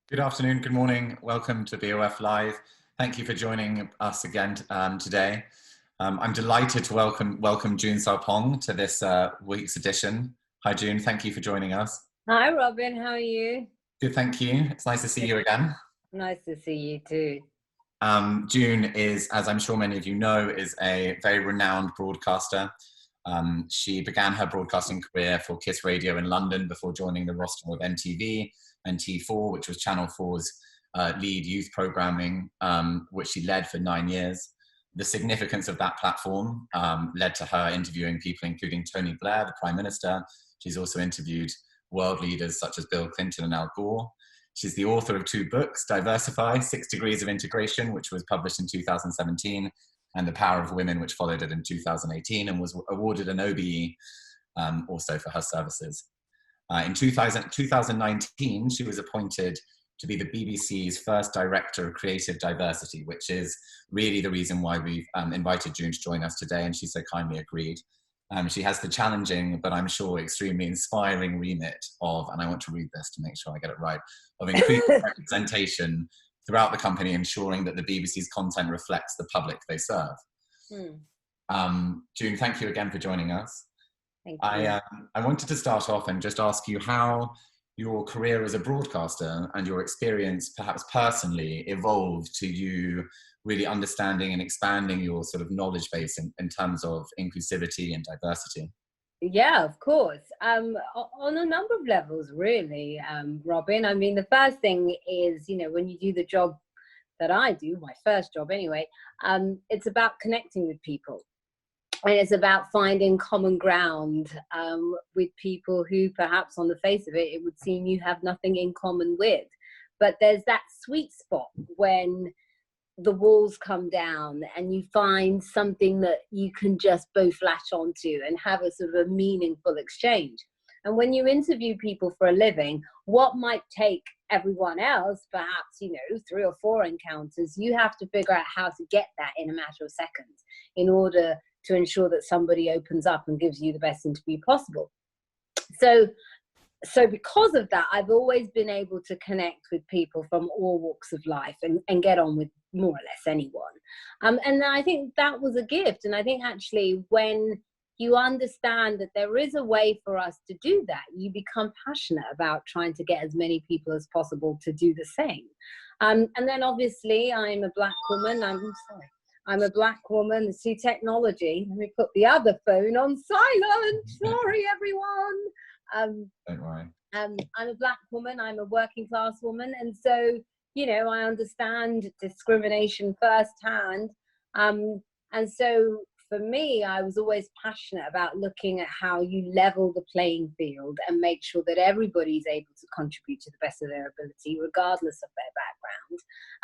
Good afternoon, good morning. Welcome to BoFLIVE. Thank you for joining us again today. I'm delighted to welcome June Sarpong to this week's edition. Hi, June. Thank you for joining us. Hi, Robin. How are you? Good, thank you. It's nice to see you again. Nice to see you too. June is, as I'm sure many of you know, is a very renowned broadcaster. She began her broadcasting career for Kiss Radio in London before joining the roster of MTV and T4, which was Channel 4's lead youth programming, which she led for 9 years. The significance of that platform led to her interviewing people, including Tony Blair, the Prime Minister. She's also interviewed world leaders such as Bill Clinton and Al Gore. She's the author of 2 books, Diversify, 6 Degrees of Integration, which was published in 2017, and The Power of Women, which followed it in 2018, and was awarded an OBE also for her services. In 2019, she was appointed to be the BBC's first Director of Creative Diversity, which is really the reason why we've invited June to join us today, and she so kindly agreed. She has the challenging, but I'm sure extremely inspiring remit of, and I want to read this to make sure I get it right, of increased representation throughout the company, ensuring that the BBC's content reflects the public they serve. June, thank you again for joining us. Thank you. I wanted to start off and just ask you how your career as a broadcaster and your experience, perhaps personally, evolved to you really understanding and expanding your sort of knowledge base in terms of inclusivity and diversity. Yeah, of course. On a number of levels, really, Robin. I mean, the first thing is, when you do the job that I do, my first job anyway, it's about connecting with people. And it's about finding common ground with people who perhaps on the face of it, it would seem you have nothing in common with. But there's that sweet spot when the walls come down and you find something that you can just both latch onto and have a sort of a meaningful exchange. And when you interview people for a living, what might take everyone else, perhaps, 3 or 4 encounters, you have to figure out how to get that in a matter of seconds in order to ensure that somebody opens up and gives you the best interview possible. So because of that, I've always been able to connect with people from all walks of life and get on with more or less anyone. And I think that was a gift. And I think actually when you understand that there is a way for us to do that, you become passionate about trying to get as many people as possible to do the same. And then obviously I'm a Black woman. I'm a Black woman. See, technology. Let me put the other phone on silent. Sorry, everyone. Don't worry. I'm a Black woman. I'm a working class woman. And so, I understand discrimination firsthand. And so for me, I was always passionate about looking at how you level the playing field and make sure that everybody's able to contribute to the best of their ability, regardless of their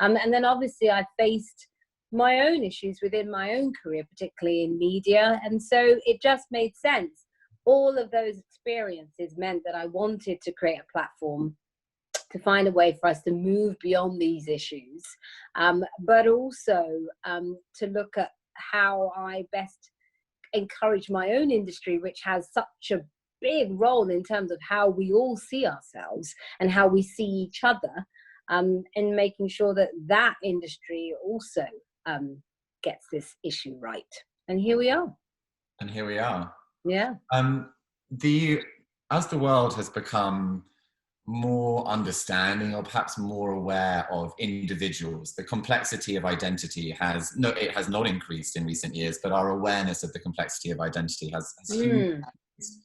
background. And then obviously I faced my own issues within my own career, particularly in media. And so it just made sense. All of those experiences meant that I wanted to create a platform to find a way for us to move beyond these issues, but also to look at how I best encourage my own industry, which has such a big role in terms of how we all see ourselves and how we see each other, and making sure that that industry also gets this issue right. And here we are. Yeah. As the world has become more understanding or perhaps more aware of individuals, the complexity of identity has not increased in recent years, but our awareness of the complexity of identity has hugely increased.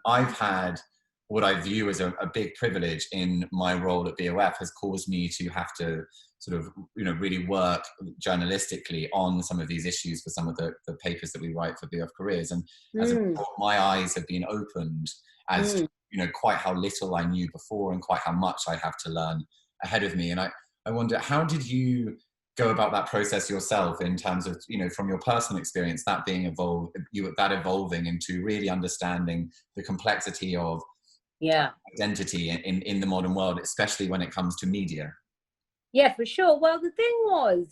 I've had what I view as a big privilege in my role at BOF has caused me to have to sort of, really work journalistically on some of these issues for some of the papers that we write for BOF Careers. And as a result, my eyes have been opened as to, quite how little I knew before and quite how much I have to learn ahead of me. And I wonder, how did you go about that process yourself in terms of, from your personal experience, that being evolving into really understanding the complexity of identity in the modern world, especially when it comes to media? Yeah, for sure. Well, the thing was,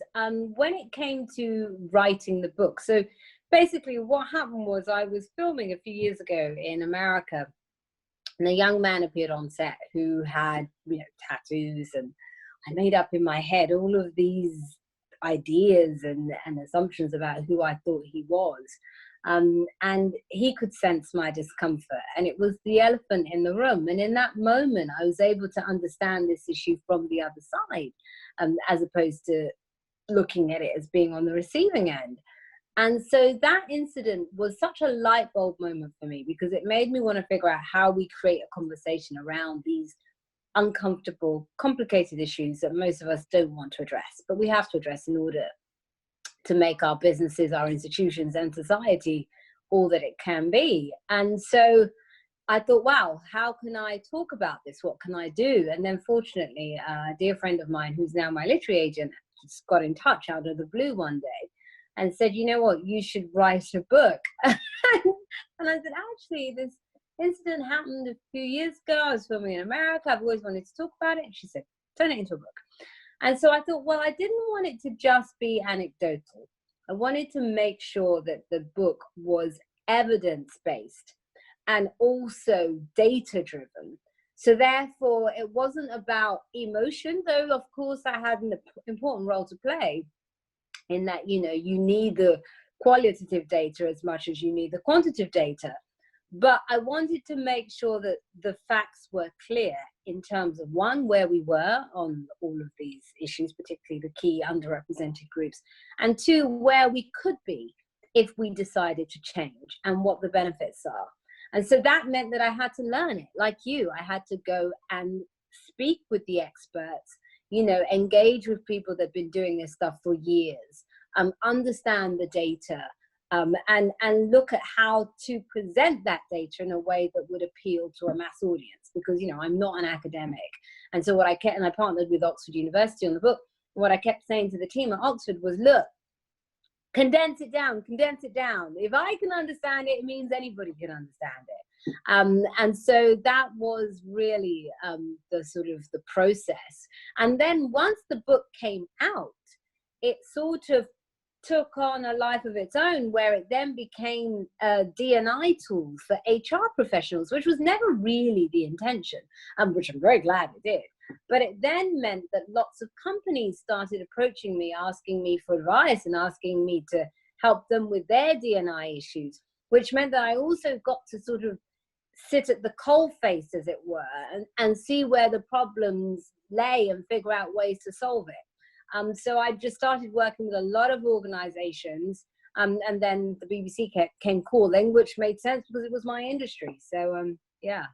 when it came to writing the book, so basically what happened was I was filming a few years ago in America And a young man appeared on set who had, tattoos, and I made up in my head all of these ideas and assumptions about who I thought he was. And he could sense my discomfort, and it was the elephant in the room. And in that moment, I was able to understand this issue from the other side, as opposed to looking at it as being on the receiving end. And so that incident was such a light bulb moment for me, because it made me want to figure out how we create a conversation around these uncomfortable, complicated issues that most of us don't want to address, but we have to address in order to make our businesses, our institutions, and society all that it can be. And so I thought, wow, how can I talk about this? What can I do? And then fortunately, a dear friend of mine, who's now my literary agent, just got in touch out of the blue one day and said, you know what, you should write a book. And I said, actually, this incident happened a few years ago. I was filming in America. I've always wanted to talk about it. And she said, turn it into a book. And so I thought, well, I didn't want it to just be anecdotal. I wanted to make sure that the book was evidence-based and also data-driven. So therefore, it wasn't about emotion, though, of course, I had an important role to play in that, you need the qualitative data as much as you need the quantitative data. But I wanted to make sure that the facts were clear in terms of, one, where we were on all of these issues, particularly the key underrepresented groups, and two, where we could be if we decided to change and what the benefits are. And so that meant that I had to learn it. Like you, I had to go and speak with the experts, engage with people that have been doing this stuff for years, understand the data, and look at how to present that data in a way that would appeal to a mass audience, because I'm not an academic. And so I partnered with Oxford University on the book. What I kept saying to the team at Oxford was, look, condense it down. If I can understand it, it means anybody can understand it. And so that was really the sort of the process. And then once the book came out, it sort of took on a life of its own, where it then became a D&I tool for HR professionals, which was never really the intention, which I'm very glad it did. But it then meant that lots of companies started approaching me, asking me for advice and asking me to help them with their D&I issues, which meant that I also got to sort of sit at the coalface, as it were, and see where the problems lay and figure out ways to solve it. So I just started working with a lot of organizations, and then the BBC came calling, which made sense because it was my industry. So, yeah.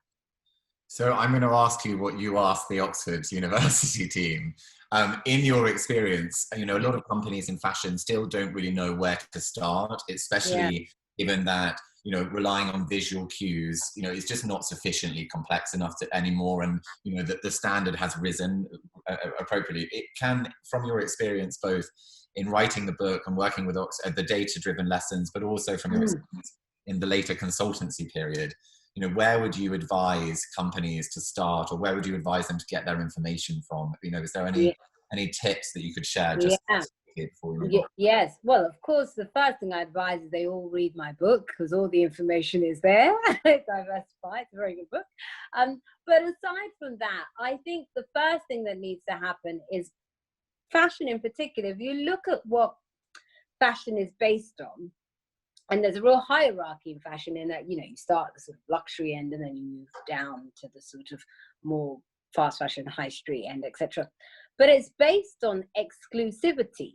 So I'm going to ask you what you asked the Oxford University team. In your experience, a lot of companies in fashion still don't really know where to start, especially given that, relying on visual cues, it's just not sufficiently complex enough anymore. And, that the standard has risen appropriately. It can, from your experience, both in writing the book and working with Oxford, the data-driven lessons, but also from your experience in the later consultancy period, where would you advise companies to start, or where would you advise them to get their information from? Is there any tips that you could share just before we move on? Yes. Well, of course, the first thing I advise is they all read my book, because all the information is there. It's diversified. It's a very good book. But aside from that, I think the first thing that needs to happen is fashion in particular. If you look at what fashion is based on, and there's a real hierarchy in fashion in that, you start at the sort of luxury end and then you move down to the sort of more fast fashion, high street end, etc. But it's based on exclusivity.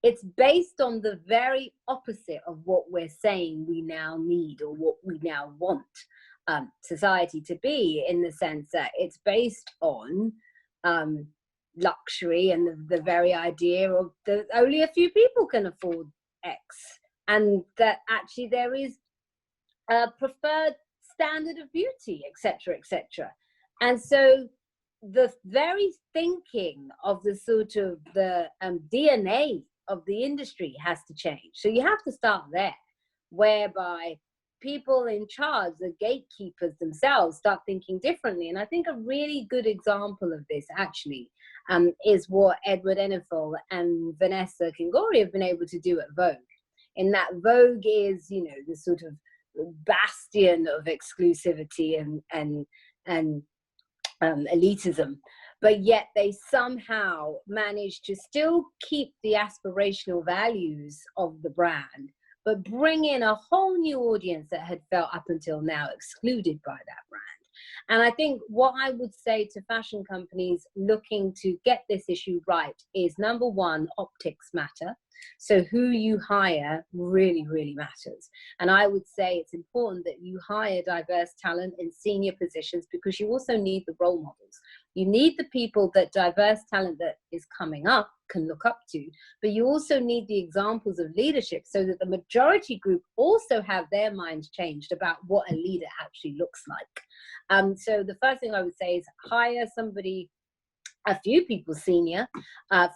It's based on the very opposite of what we're saying we now need, or what we now want society to be, in the sense that it's based on luxury and the very idea of that only a few people can afford X. And that actually there is a preferred standard of beauty, etc., etc. And so the very thinking of the sort of the DNA of the industry has to change. So you have to start there, whereby people in charge, the gatekeepers themselves, start thinking differently. And I think a really good example of this actually is what Edward Enninful and Vanessa Kingori have been able to do at Vogue. In that Vogue is, the sort of bastion of exclusivity and elitism, but yet they somehow managed to still keep the aspirational values of the brand, but bring in a whole new audience that had felt up until now excluded by that brand. And I think what I would say to fashion companies looking to get this issue right is, number one, optics matter. So who you hire really, really matters. And I would say it's important that you hire diverse talent in senior positions, because you also need the role models. You need the people that diverse talent that is coming up can look up to, but you also need the examples of leadership so that the majority group also have their minds changed about what a leader actually looks like. So the first thing I would say is hire somebody, a few people senior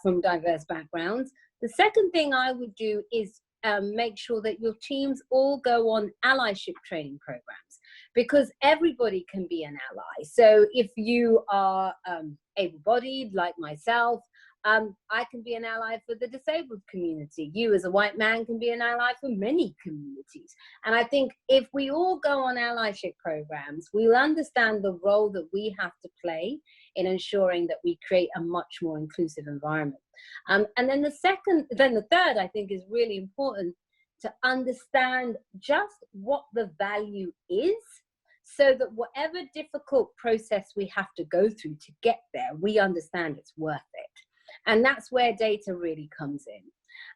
from diverse backgrounds. The second thing I would do is make sure that your teams all go on allyship training programs, because everybody can be an ally. So if you are able-bodied like myself, I can be an ally for the disabled community. You as a white man can be an ally for many communities. And I think if we all go on allyship programs, we'll understand the role that we have to play in ensuring that we create a much more inclusive environment. And then the third, I think, is really important, to understand just what the value is, so that whatever difficult process we have to go through to get there, we understand it's worth it. And that's where data really comes in.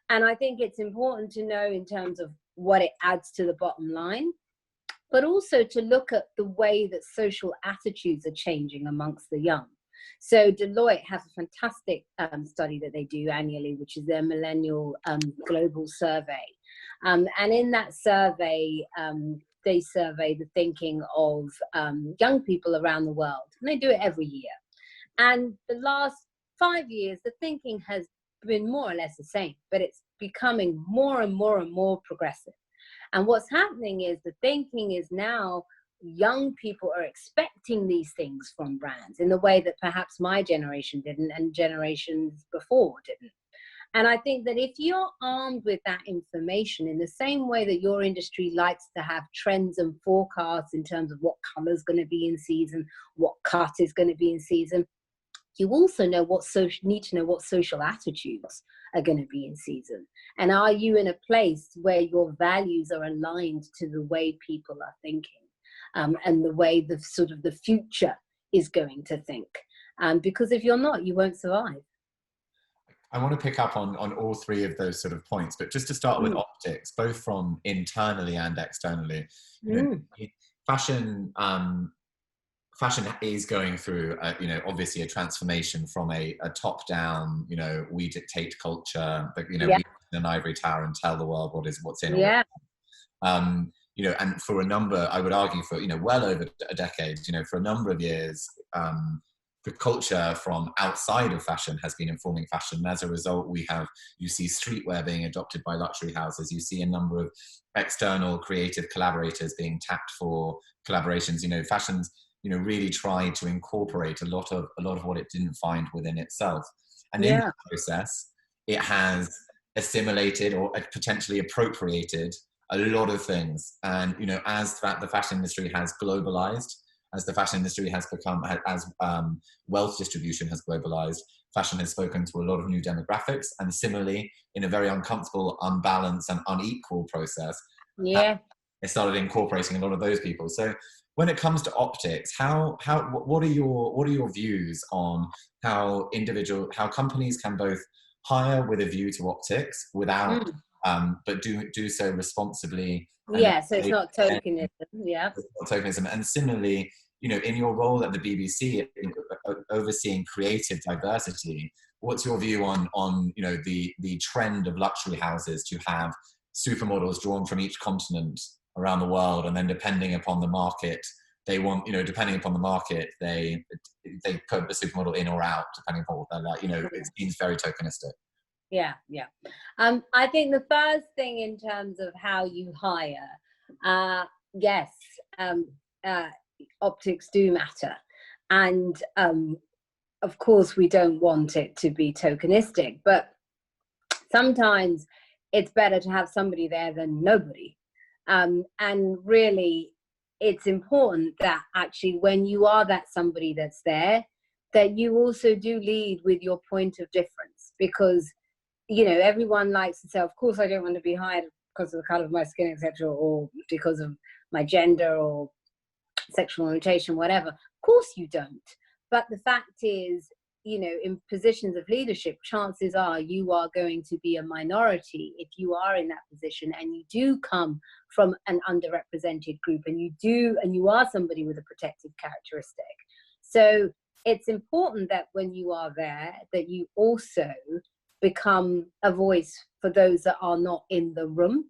And I think it's important to know in terms of what it adds to the bottom line, but also to look at the way that social attitudes are changing amongst the young. So Deloitte has a fantastic study that they do annually, which is their Millennial Global Survey. And in that survey, they survey the thinking of young people around the world. And they do it every year. And the last 5 years, the thinking has been more or less the same, but it's becoming more and more and more progressive. And what's happening is the thinking is now young people are expecting these things from brands in the way that perhaps my generation didn't and generations before didn't. And I think that if you're armed with that information, in the same way that your industry likes to have trends and forecasts in terms of what color is going to be in season, what cut is going to be in season, you also know need to know what social attitudes are going to be in season. And are you in a place where your values are aligned to the way people are thinking, and the way the sort of the future is going to think? Because if you're not, you won't survive. I want to pick up on all three of those sort of points, but just to start with optics, both from internally and externally. Fashion is going through, obviously a transformation from a top-down, we dictate culture, but we sit in an ivory tower and tell the world what's in. Yeah. And for a number, I would argue for well over a decade, for a number of years, the culture from outside of fashion has been informing fashion. And as a result, you see streetwear being adopted by luxury houses. You see a number of external creative collaborators being tapped for collaborations. Fashion's really tried to incorporate a lot of what it didn't find within itself. And in that process, it has assimilated or potentially appropriated a lot of things. And as the fashion industry has globalized, as the fashion industry has become, as wealth distribution has globalized, fashion has spoken to a lot of new demographics, and similarly, in a very uncomfortable, unbalanced, and unequal process, it started incorporating a lot of those people. So, when it comes to optics, what are your views on how companies can both hire with a view to optics without, but do so responsibly? So it's not tokenism. Tokenism, and similarly, in your role at the BBC, overseeing creative diversity, what's your view on the trend of luxury houses to have supermodels drawn from each continent around the world, and then depending upon the market, they put the supermodel in or out depending upon what they're like. It seems very tokenistic. I think the first thing in terms of how you hire, optics do matter, and of course we don't want it to be tokenistic, but sometimes it's better to have somebody there than nobody. And really, it's important that actually when you are that somebody that's there, that you also do lead with your point of difference, because, you know, everyone likes to say, of course, I don't want to be hired because of the color of my skin, etc., or because of my gender or sexual orientation, whatever. Of course you don't. But the fact is, you know, in positions of leadership, chances are you are going to be a minority if you are in that position and you do come from an underrepresented group, and you are somebody with a protected characteristic. So it's important that when you are there, that you also become a voice for those that are not in the room.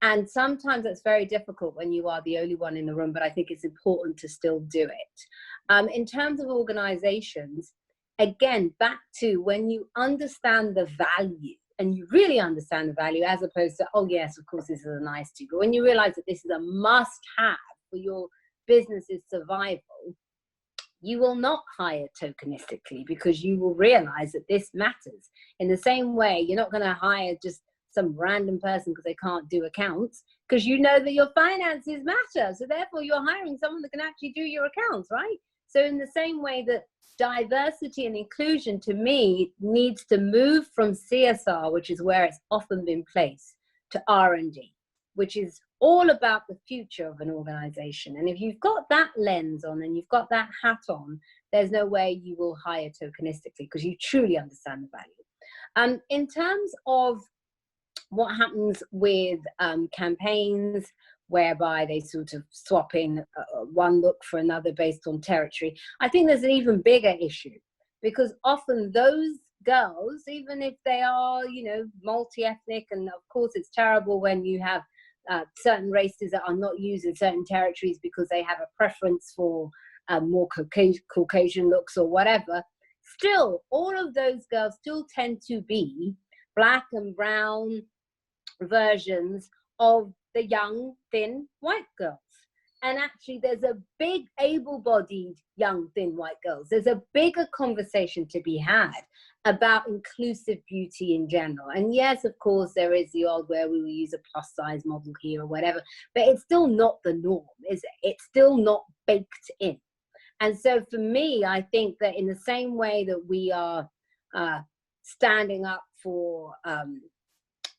And sometimes it's very difficult when you are the only one in the room, but I think it's important to still do it. In terms of organizations, again, back to when you understand the value, and you really understand the value, as opposed to, oh yes, of course, this is a nice to, but when you realize that this is a must have for your business's survival, you will not hire tokenistically, because you will realize that this matters. In the same way, you're not going to hire just some random person because they can't do accounts, because you know that your finances matter. So therefore you're hiring someone that can actually do your accounts, right? So in the same way that diversity and inclusion, to me, needs to move from CSR, which is where it's often been placed, to R&D, which is all about the future of an organization. And if you've got that lens on and you've got that hat on, there's no way you will hire tokenistically, because you truly understand the value. In terms of what happens with campaigns whereby they sort of swap in one look for another based on territory, I think there's an even bigger issue, because often those girls, even if they are, you know, multi-ethnic, and of course it's terrible when you have certain races that are not used in certain territories because they have a preference for more Caucasian looks or whatever, still all of those girls still tend to be black and brown versions of the young, thin white girls. And actually there's a big able-bodied young, thin white girls. There's a bigger conversation to be had about inclusive beauty in general. And yes, of course, there is the odd where we will use a plus size model here or whatever, but it's still not the norm, is it? It's still not baked in. And so for me, I think that in the same way that we are standing up for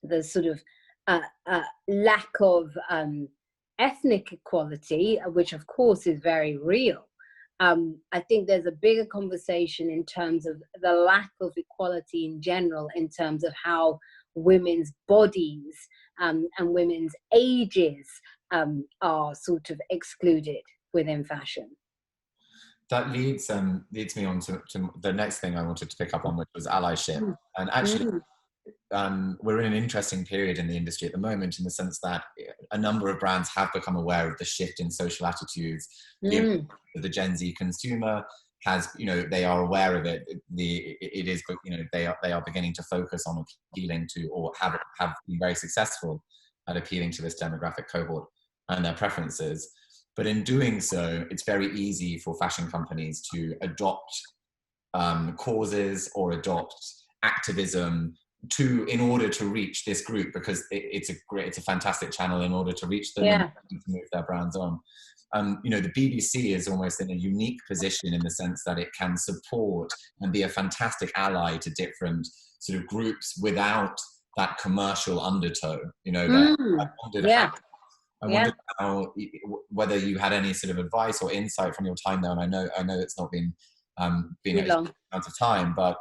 the sort of lack of ethnic equality, which of course is very real, I think there's a bigger conversation in terms of the lack of equality in general, in terms of how women's bodies and women's ages are sort of excluded within fashion. That leads me on to the next thing I wanted to pick up on, which was allyship. And actually, we're in an interesting period in the industry at the moment, in the sense that a number of brands have become aware of the shift in social attitudes. The Gen Z consumer has, you know, they are aware of it. It is, you know, they are beginning to focus on appealing to, or have been very successful at appealing to this demographic cohort and their preferences. But in doing so, it's very easy for fashion companies to adopt causes or adopt activism in order to reach this group, because it's a fantastic channel in order to reach them and to move their brands on. You know, the BBC is almost in a unique position in the sense that it can support and be a fantastic ally to different sort of groups without that commercial undertow. You know, I wondered how, whether you had any sort of advice or insight from your time there. And I know it's not been a long amount of time, but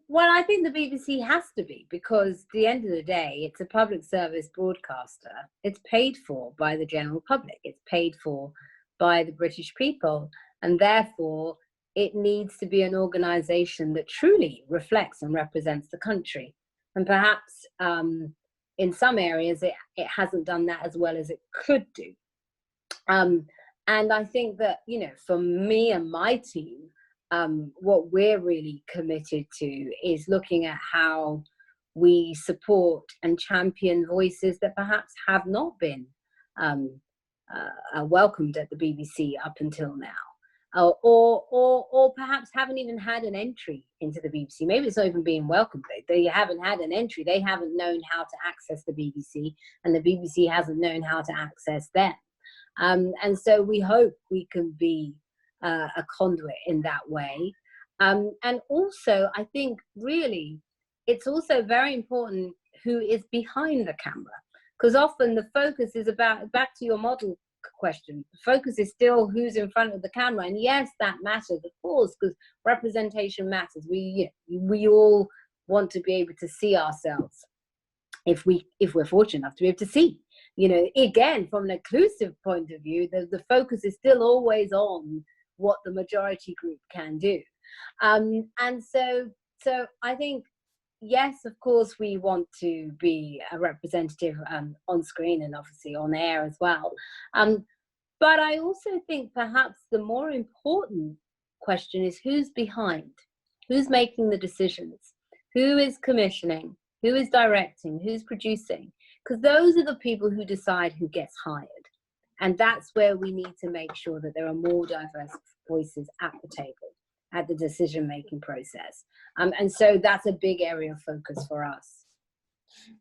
well, I think the BBC has to be, because at the end of the day, it's a public service broadcaster. It's paid for by the general public. It's paid for by the British people. And therefore, it needs to be an organization that truly reflects and represents the country. And perhaps in some areas, it hasn't done that as well as it could do. And I think that, you know, for me and my team, what we're really committed to is looking at how we support and champion voices that perhaps have not been welcomed at the BBC up until now. or perhaps haven't even had an entry into the BBC. Maybe it's not even being welcomed. They haven't had an entry. They haven't known how to access the BBC, and the BBC hasn't known how to access them. And so we hope we can be a conduit in that way. And also, I think really, it's also very important who is behind the camera, because often the focus is about, back to your model question, the focus is still who's in front of the camera. And yes, that matters, of course, because representation matters. We all want to be able to see ourselves, if we're fortunate enough to be able to see. Again, from an inclusive point of view, the focus is still always on what the majority group can do. And so I think, yes, of course, we want to be a representative on screen and obviously on air as well. But I also think perhaps the more important question is who's behind, who's making the decisions, who is commissioning, who is directing, who's producing, because those are the people who decide who gets hired. And that's where we need to make sure that there are more diverse voices at the table, at the decision-making process. And so that's a big area of focus for us.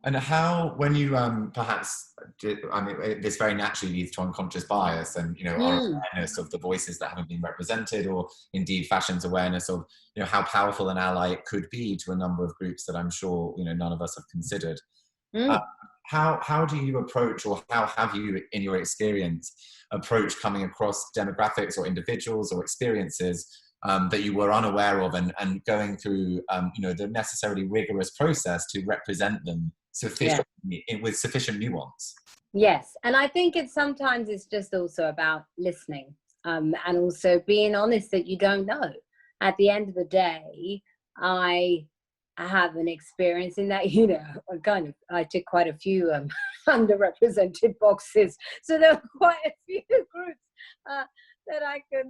And how, when you perhaps, this very naturally leads to unconscious bias and, our awareness of the voices that haven't been represented, or indeed fashion's awareness of, how powerful an ally it could be to a number of groups that I'm sure, none of us have considered. How do you approach, or how have you, in your experience, approached coming across demographics or individuals or experiences that you were unaware of, and going through, the necessarily rigorous process to represent them sufficiently, with sufficient nuance? Yes, and I think sometimes it's just also about listening, and also being honest that you don't know. At the end of the day, I have an experience in that, I took quite a few underrepresented boxes, so there were quite a few groups that I can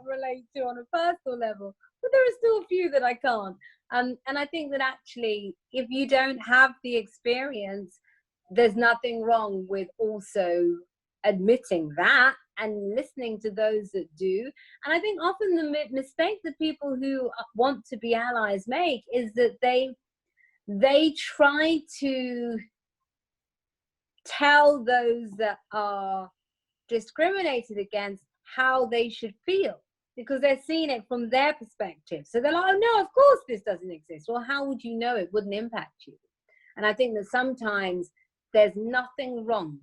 relate to on a personal level, but there are still a few that I can't. And I think that actually, if you don't have the experience, there's nothing wrong with also admitting that and listening to those that do. And I think often the mistake that people who want to be allies make is that they try to tell those that are discriminated against how they should feel, because they're seeing it from their perspective. So they're like, oh no, of course this doesn't exist. Well, how would you know? It wouldn't impact you. And I think that sometimes there's nothing wrong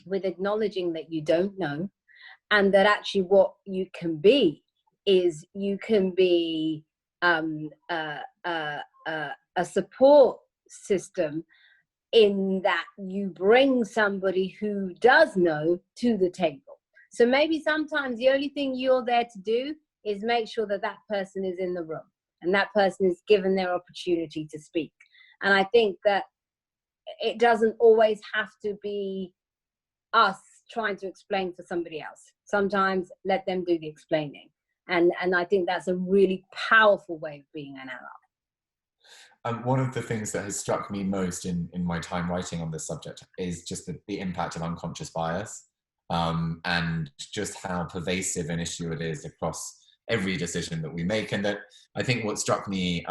with acknowledging that you don't know, and that actually what you can be is you can be a support system, in that you bring somebody who does know to the table. So maybe sometimes the only thing you're there to do is make sure that that person is in the room and that person is given their opportunity to speak. And I think that it doesn't always have to be us trying to explain for somebody else. Sometimes let them do the explaining. And I think that's a really powerful way of being an ally. One of the things that has struck me most in my time writing on this subject is just the impact of unconscious bias, and just how pervasive an issue it is across every decision that we make. And that I think what struck me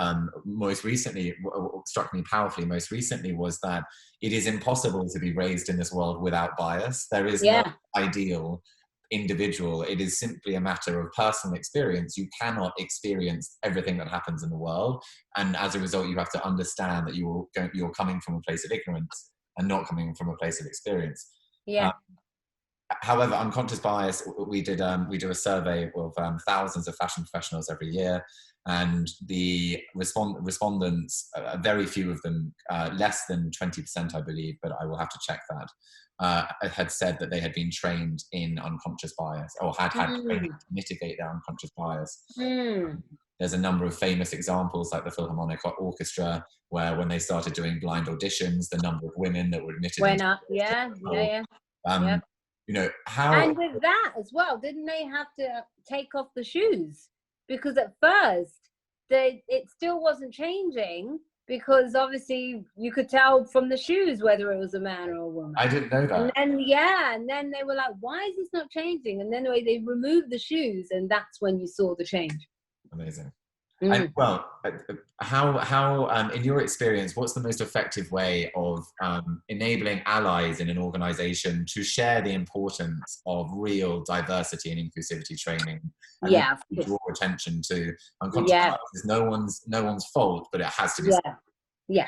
struck me powerfully most recently was that it is impossible to be raised in this world without bias. There is no ideal individual. It is simply a matter of personal experience. You cannot experience everything that happens in the world, and as a result you have to understand that you're coming from a place of ignorance and not coming from a place of experience. However, unconscious bias, we do a survey of thousands of fashion professionals every year, and the respondents, very few of them, less than 20%, I believe, but I will have to check that, had said that they had been trained in unconscious bias, or had training to mitigate their unconscious bias. There's a number of famous examples, like the Philharmonic Orchestra, where when they started doing blind auditions, the number of women that were admitted went up. How... And with that as well, didn't they have to take off the shoes? Because at first it still wasn't changing, because obviously you could tell from the shoes whether it was a man or a woman. I didn't know that. And then they were like, why is this not changing? And then they removed the shoes, and that's when you saw the change. Amazing. And, well, how in your experience, what's the most effective way of enabling allies in an organization to share the importance of real diversity and inclusivity training? And draw attention to unconscious bias is no one's fault, but it has to be. Yeah,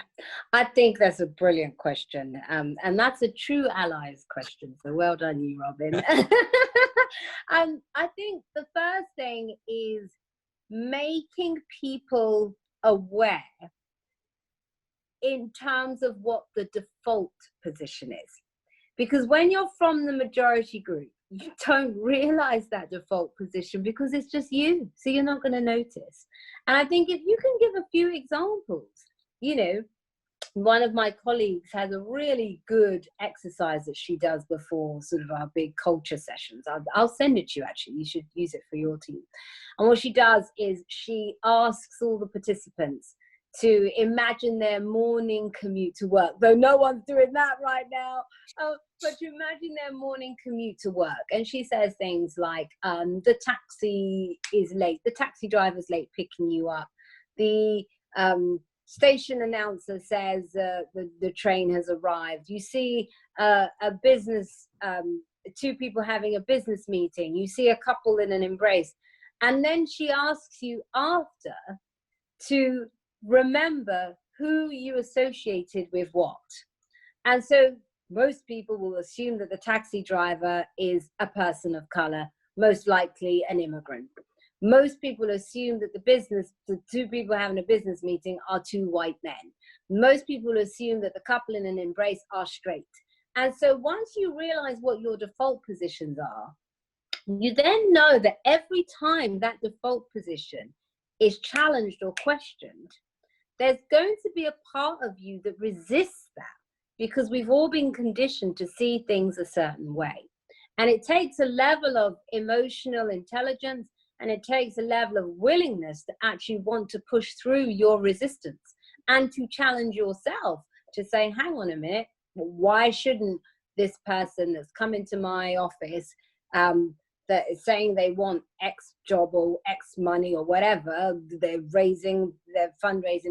I think that's a brilliant question, and that's a true allies question. So well done, you, Robin. I think the first thing is making people aware in terms of what the default position is, because when you're from the majority group, you don't realize that default position because it's just you, so you're not going to notice. And I think if you can give a few examples, you know, one of my colleagues has a really good exercise that she does before sort of our big culture sessions. I'll send it to you, actually. You should use it for your team. And what she does is she asks all the participants to imagine their morning commute to work, though no one's doing that right now, but to imagine their morning commute to work. And she says things like, the taxi is late, the taxi driver's late picking you up, the station announcer says the train has arrived. You see a business, two people having a business meeting. You see a couple in an embrace. And then she asks you after to remember who you associated with what. And so most people will assume that the taxi driver is a person of color, most likely an immigrant. Most people assume that the two people having a business meeting are two white men. Most people assume that the couple in an embrace are straight. And so once you realize what your default positions are, you then know that every time that default position is challenged or questioned, there's going to be a part of you that resists that, because we've all been conditioned to see things a certain way. And it takes a level of emotional intelligence, and it takes a level of willingness to actually want to push through your resistance and to challenge yourself to say, hang on a minute, why shouldn't this person that's come into my office that is saying they want X job or X money or whatever, they're fundraising,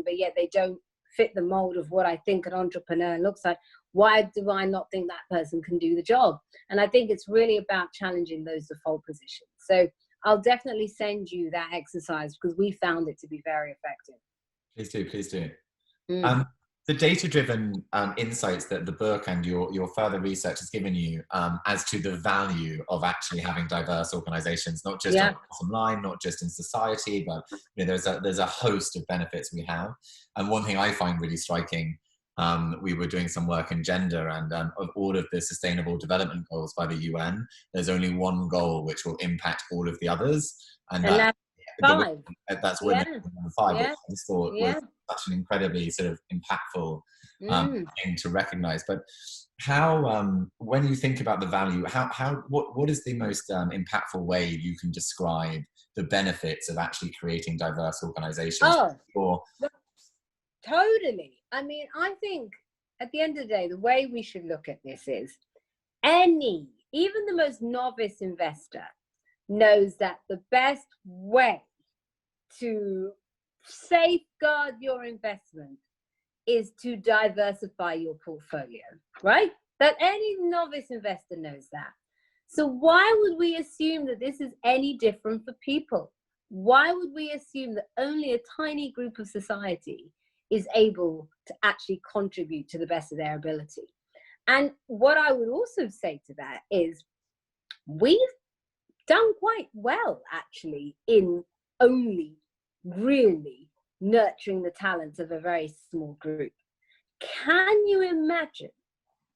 but yet they don't fit the mold of what I think an entrepreneur looks like. Why do I not think that person can do the job? And I think it's really about challenging those default positions. So I'll definitely send you that exercise because we found it to be very effective. Please do, please do. The data-driven insights that the book and your further research has given you as to the value of actually having diverse organizations, not just on the bottom line, not just in society, but you know, there's a host of benefits we have. And one thing I find really striking, we were doing some work in gender, and of all of the sustainable development goals by the UN, there's only one goal which will impact all of the others, and that's 5. That's women number 5, which I just thought was such an incredibly sort of impactful thing to recognize. But how, when you think about the value, what is the most impactful way you can describe the benefits of actually creating diverse organizations? Totally. I mean, I think at the end of the day, the way we should look at this is even the most novice investor knows that the best way to safeguard your investment is to diversify your portfolio, right? That any novice investor knows that. So why would we assume that this is any different for people? Why would we assume that only a tiny group of society is able to actually contribute to the best of their ability? And what I would also say to that is we've done quite well actually in only really nurturing the talents of a very small group. Can you imagine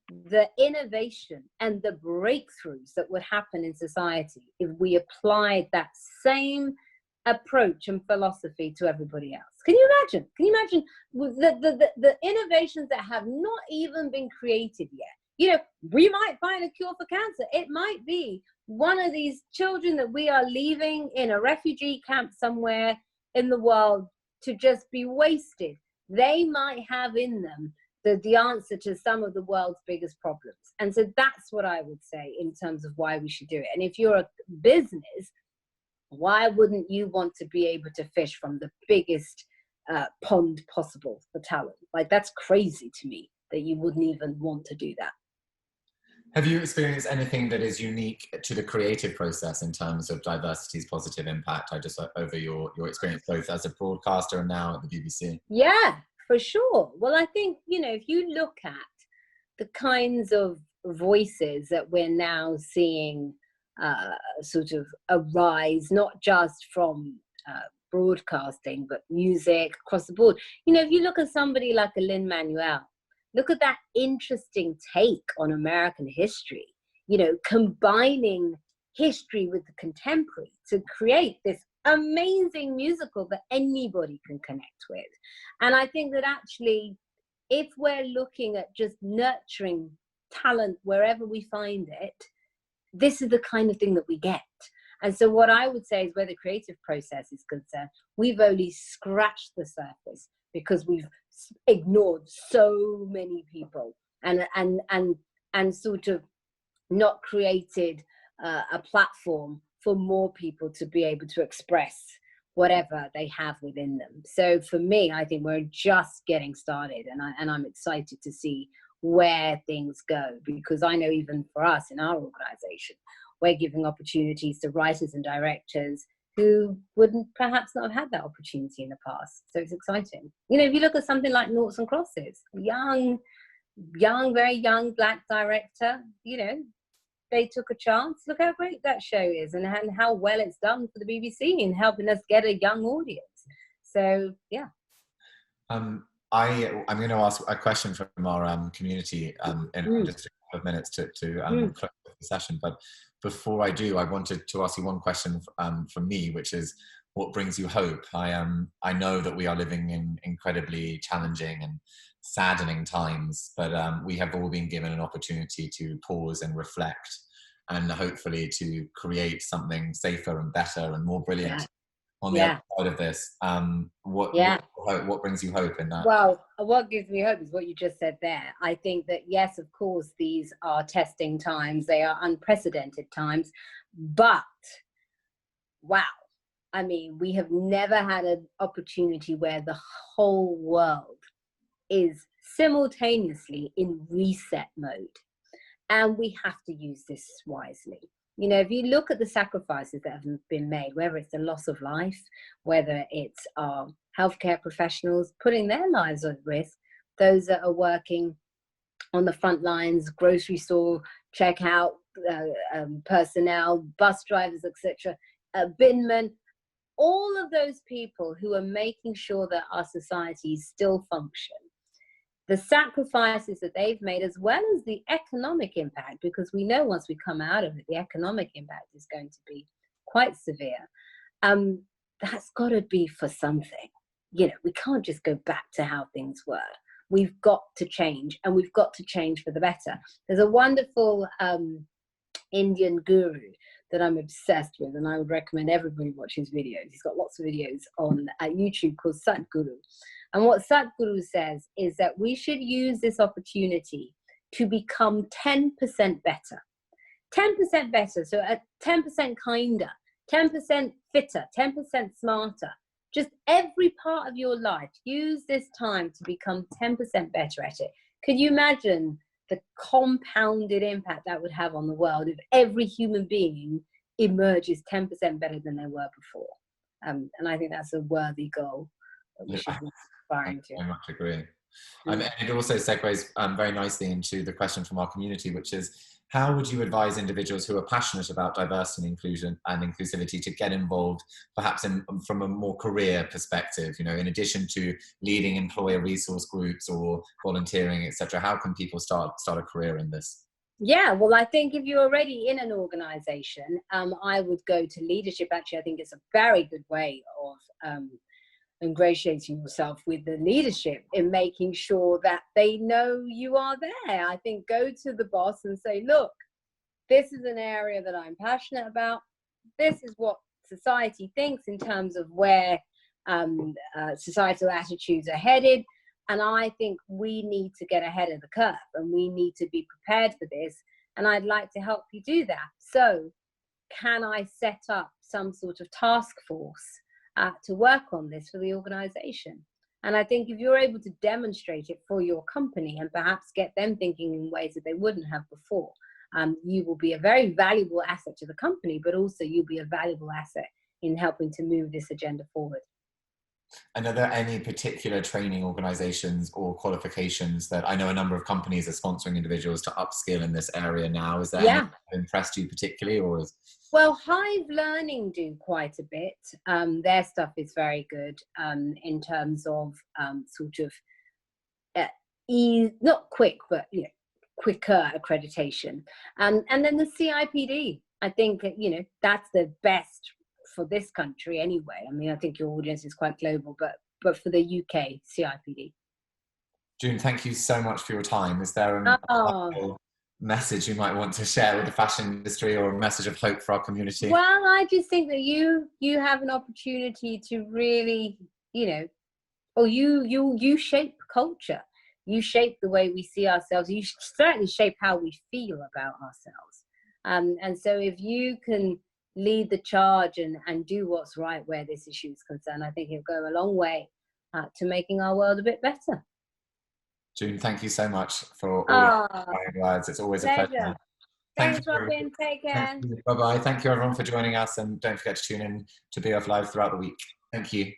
the innovation and the breakthroughs that would happen in society if we applied that same approach and philosophy to everybody else? Can you imagine? Can you imagine the innovations that have not even been created yet? You know, we might find a cure for cancer. It might be one of these children that we are leaving in a refugee camp somewhere in the world to just be wasted. they might have in them the answer to some of the world's biggest problems. And so that's what I would say in terms of why we should do it. And if you're a business, why wouldn't you want to be able to fish from the biggest pond possible for talent? Like, that's crazy to me that you wouldn't even want to do that. Have you experienced anything that is unique to the creative process in terms of diversity's positive impact? I just over your experience both as a broadcaster and now at the BBC. Yeah, for sure. Well, I think, you know, if you look at the kinds of voices that we're now seeing sort of arise, not just from broadcasting, but music across the board. You know, if you look at somebody like a Lin-Manuel, look at that interesting take on American history, you know, combining history with the contemporary to create this amazing musical that anybody can connect with. And I think that actually, if we're looking at just nurturing talent wherever we find it, this is the kind of thing that we get. And so what I would say is, where the creative process is concerned, we've only scratched the surface because we've ignored so many people and sort of not created a platform for more people to be able to express whatever they have within them. So for me, I think we're just getting started, and I'm excited to see where things go, because I know even for us in our organization, we're giving opportunities to writers and directors who wouldn't perhaps not have had that opportunity in the past. So it's exciting. You know, if you look at something like Noughts and Crosses, young, very young Black director, you know, they took a chance. Look how great that show is, and how well it's done for the BBC in helping us get a young audience. So, yeah. I'm going to ask a question from our community in just a couple of minutes to close the session. But before I do, I wanted to ask you one question from me, which is, what brings you hope? I know that we are living in incredibly challenging and saddening times, but we have all been given an opportunity to pause and reflect, and hopefully to create something safer and better and more brilliant on the other side of this. What brings you hope in that? Well, what gives me hope is what you just said there. I think that, yes, of course, these are testing times. They are unprecedented times. But, wow, I mean, we have never had an opportunity where the whole world is simultaneously in reset mode. And we have to use this wisely. You know, if you look at the sacrifices that have been made, whether it's the loss of life, whether it's our healthcare professionals putting their lives at risk, those that are working on the front lines, grocery store, checkout personnel, bus drivers, etc., binmen, all of those people who are making sure that our societies still function. The sacrifices that they've made, as well as the economic impact, because we know once we come out of it, the economic impact is going to be quite severe. That's got to be for something. You know, we can't just go back to how things were. We've got to change, and we've got to change for the better. There's a wonderful Indian guru that I'm obsessed with, and I would recommend everybody watch his videos. He's got lots of videos on YouTube called Satguru. And what Satguru says is that we should use this opportunity to become 10% better. 10% better, so 10% kinder, 10% fitter, 10% smarter. Just every part of your life, use this time to become 10% better at it. Could you imagine the compounded impact that would have on the world if every human being emerges 10% better than they were before? And I think that's a worthy goal that we should be aspiring to. I very much agree. And it also segues very nicely into the question from our community, which is, how would you advise individuals who are passionate about diversity and inclusion and inclusivity to get involved, perhaps from a more career perspective, you know, in addition to leading employer resource groups or volunteering, etc.? How can people start a career in this? Yeah, well, I think if you're already in an organization, I would go to leadership. Actually, I think it's a very good way of ingratiating yourself with the leadership in making sure that they know you are there. I think go to the boss and say, look, this is an area that I'm passionate about. This is what society thinks in terms of where societal attitudes are headed. And I think we need to get ahead of the curve, and we need to be prepared for this. And I'd like to help you do that. So can I set up some sort of task force to work on this for the organization? And I think if you're able to demonstrate it for your company and perhaps get them thinking in ways that they wouldn't have before, you will be a very valuable asset to the company, but also you'll be a valuable asset in helping to move this agenda forward. And are there any particular training organizations or qualifications that I know a number of companies are sponsoring individuals to upskill in this area now? Is there any that impressed you particularly, or is... Well, Hive Learning do quite a bit. Their stuff is very good in terms of sort of not quick, but quicker accreditation. And then the CIPD, I think, that's the best for this country anyway. I mean, I think your audience is quite global, but for the UK, CIPD. June, thank you so much for your time. Is there a message you might want to share with the fashion industry, or a message of hope for our community? Well, I just think that you have an opportunity to really, you shape culture. You shape the way we see ourselves. You certainly shape how we feel about ourselves. And so if you can lead the charge and do what's right where this issue is concerned, I think it'll go a long way to making our world a bit better. June, thank you so much for all your words. It's always a pleasure. Thanks, Robin. Take care. Bye-bye. Thank you, everyone, for joining us. And don't forget to tune in to BoFLIVE throughout the week. Thank you.